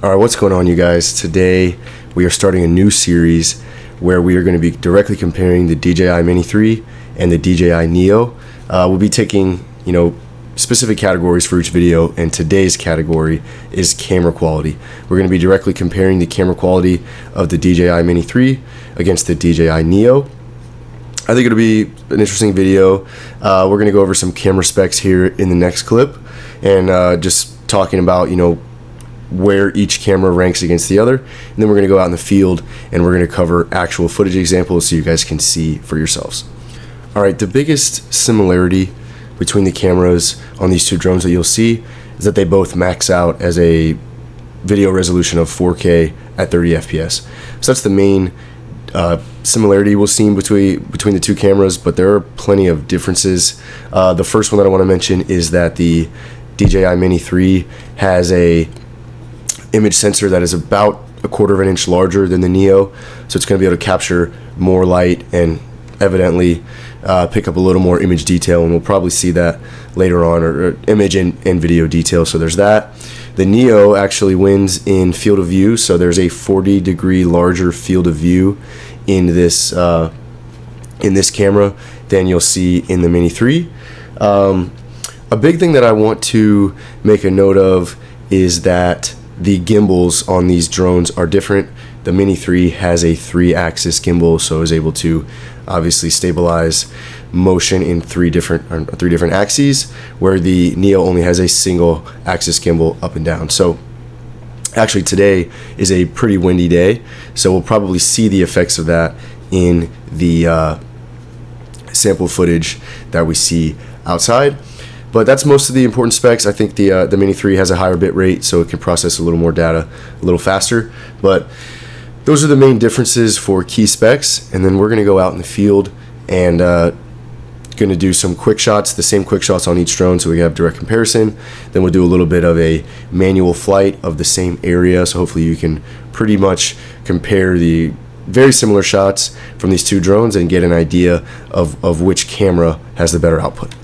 All right, what's going on, you guys? Today we are starting a new series where we are going to be directly comparing the DJI Mini 3 and the DJI Neo. We'll be taking, specific categories for each video, and today's category is camera quality. We're going to be directly comparing the camera quality of the DJI Mini 3 against the DJI Neo. I think it'll be an interesting video. We're going to go over some camera specs here in the next clip, and just talking about, where each camera ranks against the other, and then we're going to go out in the field and we're going to cover actual footage examples so you guys can see for yourselves. All right, the biggest similarity between the cameras on these two drones that you'll see is that they both max out as a video resolution of 4K at 30 FPS. So that's the main similarity we'll see between the two cameras, but there are plenty of differences. The first one that I want to mention is that the DJI Mini 3 has a image sensor that is about 1/4 of an inch larger than the Neo, so it's going to be able to capture more light and evidently pick up a little more image detail, and we'll probably see that later on, or image and video detail. So there's that. The Neo actually wins in field of view, so there's a 40-degree larger field of view in this camera than you'll see in the Mini 3. A big thing that I want to make a note of is that the gimbals on these drones are different. The Mini 3 has a 3-axis gimbal, so is able to obviously stabilize motion in three different axes, where the Neo only has a single axis gimbal up and down. So actually today is a pretty windy day, so we'll probably see the effects of that in the sample footage that we see outside. But that's most of the important specs. I think the Mini 3 has a higher bit rate, so it can process a little more data a little faster. But those are the main differences for key specs. And then we're going to go out in the field and going to do some quick shots, the same quick shots on each drone, so we have direct comparison. Then we'll do a little bit of a manual flight of the same area, so hopefully you can pretty much compare the very similar shots from these two drones and get an idea of which camera has the better output.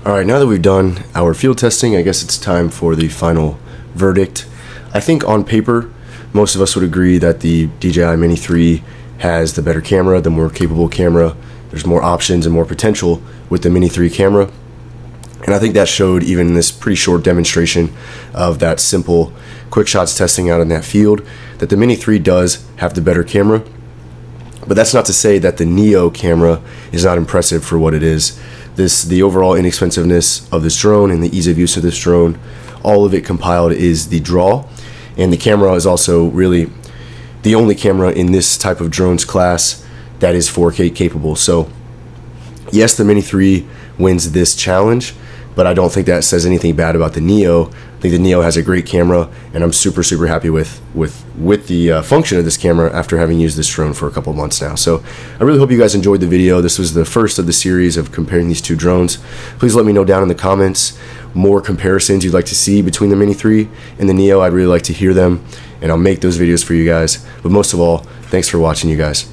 Alright, now that we've done our field testing, I guess it's time for the final verdict. I think on paper, most of us would agree that the DJI Mini 3 has the better camera, the more capable camera. There's more options and more potential with the Mini 3 camera. And I think that showed even in this pretty short demonstration of that simple quick shots testing out in that field, that the Mini 3 does have the better camera. But that's not to say that the Neo camera is not impressive for what it is. The overall inexpensiveness of this drone and the ease of use of this drone, all of it compiled is the draw. And the camera is also really the only camera in this type of drones class that is 4K capable. So yes, the Mini 3 wins this challenge, but I don't think that says anything bad about the Neo. I think the Neo has a great camera, and I'm super happy with the function of this camera after having used this drone for a couple months now. So I really hope you guys enjoyed the video. This was the first of the series of comparing these two drones. Please let me know down in the comments more comparisons you'd like to see between the Mini 3 and the Neo. I'd really like to hear them, and I'll make those videos for you guys. But most of all, thanks for watching, you guys.